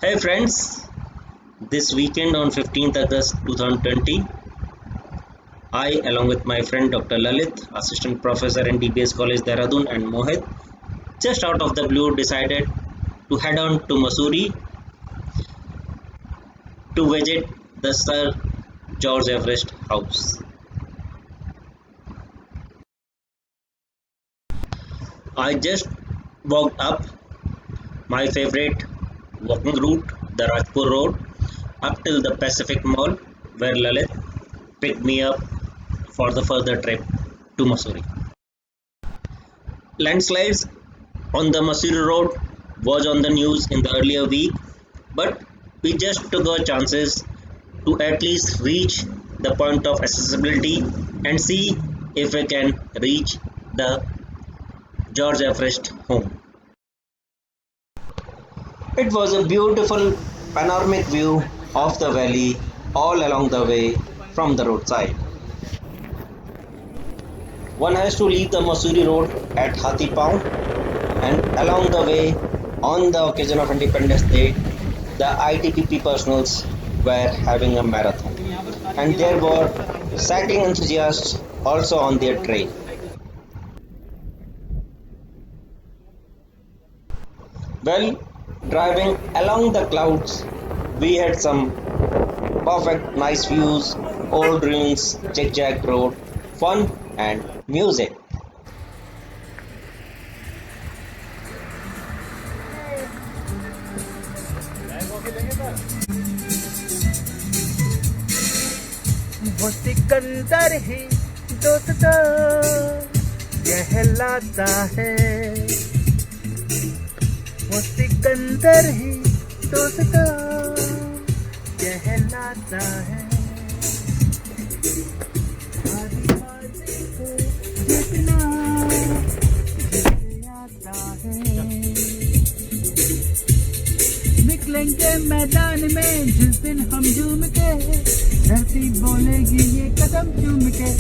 Hey friends, this weekend on 15th August 2020, I, along with my friend Dr. Lalit, Assistant Professor in DBS College Dehradun, and Mohit, just out of the blue decided to head on to Mussoorie to visit the Sir George Everest House. I just walked up my favorite walking route, the Rajpur Road, up till the Pacific Mall, where Lalit picked me up for the further trip to Mussoorie. Landslides on the Mussoorie Road was on the news in the earlier week, but we just took our chances to at least reach the point of accessibility and see if we can reach the George Everest home. It was a beautiful panoramic view of the valley all along the way from the roadside. One has to leave the Mussoorie Road at Hathi Paw, and along the way, on the occasion of Independence Day, the ITPP personals were having a marathon, and there were cycling enthusiasts also on their trail. Well, driving along the clouds, we had some perfect nice views, old ruins, zigzag road, fun and music. वो सिकंदर ही दोस्तों कहलाता है। वो सिकंदर ही दोस्तों कहलाता है। हारी हारी को जितना जीत आता है। निकलेंगे मैदान में जिस दिन हम झूम के, धरती बोलेगी ये कदम चूम के।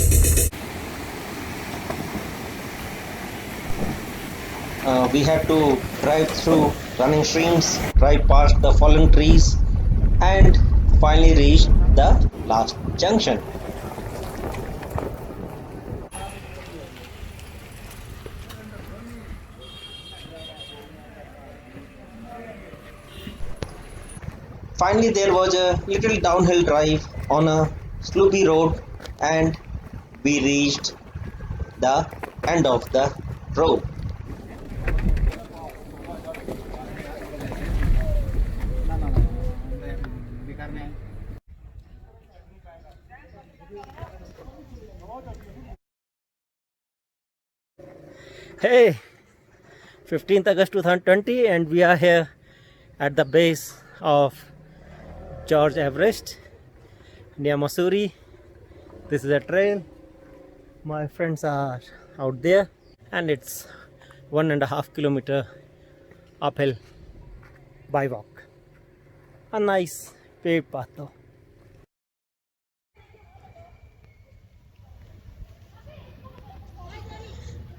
We had to drive through running streams, drive past the fallen trees, and finally reached the last junction. Finally, there was a little downhill drive on a sloopy road, and we reached the end of the road. Hey, 15th August 2020, and we are here at the base of George Everest near Mussoorie. This is a trail. My friends are out there, and it's 1.5 kilometer uphill by walk. A nice paved path though.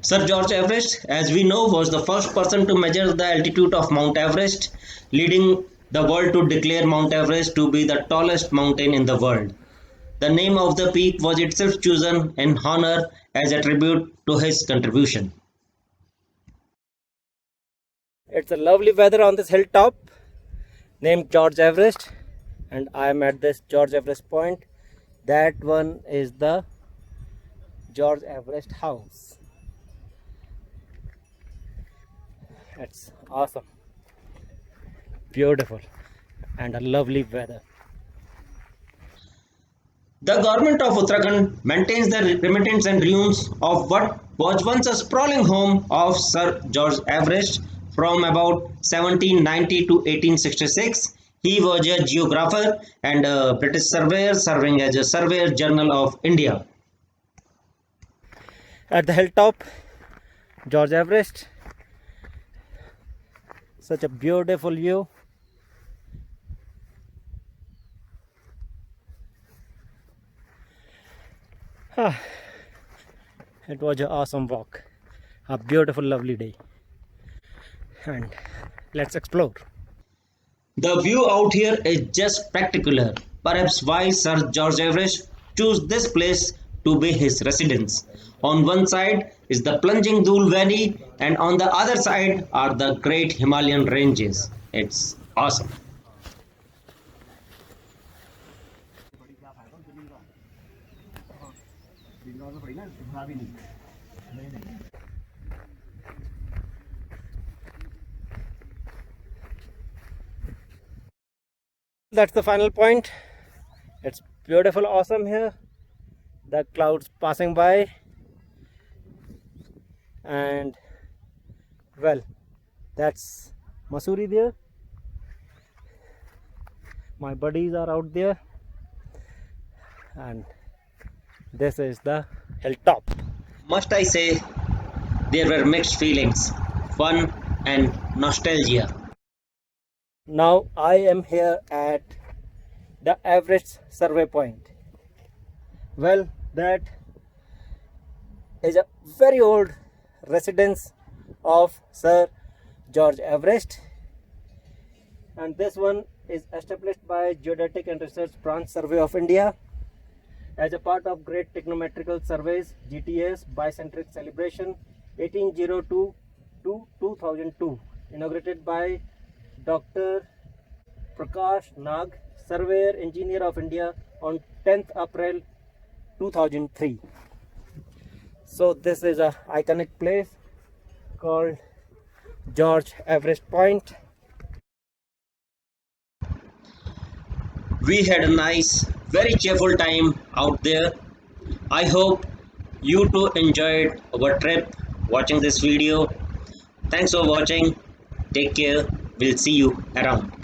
Sir George Everest, as we know, was the first person to measure the altitude of Mount Everest, leading the world to declare Mount Everest to be the tallest mountain in the world. The name of the peak was itself chosen in honor as a tribute to his contribution. It's a lovely weather on this hilltop named George Everest, and I am at this George Everest point. That one is the George Everest house. It's awesome, beautiful, and a lovely weather. The government of Uttarakhand maintains the remains and ruins of what was once a sprawling home of Sir George Everest from about 1790 to 1866. He was a geographer and a British surveyor serving as a Surveyor General of India. At the hilltop, George Everest, such a beautiful view. It was an awesome walk, a beautiful lovely day, and let's explore. The view out here is just spectacular, perhaps why Sir George Everest chose this place to be his residence. On one side is the plunging Dool Valley, and on the other side are the great Himalayan ranges. It's awesome. That's the final point. It's beautiful, awesome here. The clouds passing by, and well, that's Mussoorie there. My buddies are out there, and this is the hilltop. Must I say, there were mixed feelings, fun and nostalgia. Now I am here at the Everest survey point. Well, that is a very old residence of Sir George Everest, and this one is established by Geodetic and Research Branch Survey of India as a part of Great Technometrical Surveys GTS Bicentric Celebration 1802 to 2002, inaugurated by Dr. Prakash Nag, Surveyor Engineer of India, on 10th April 2003. So this is a iconic place called George Everest Point. We had a nice, very cheerful time out there. I hope you too enjoyed our trip watching this video. Thanks for watching. Take care. We'll see you around.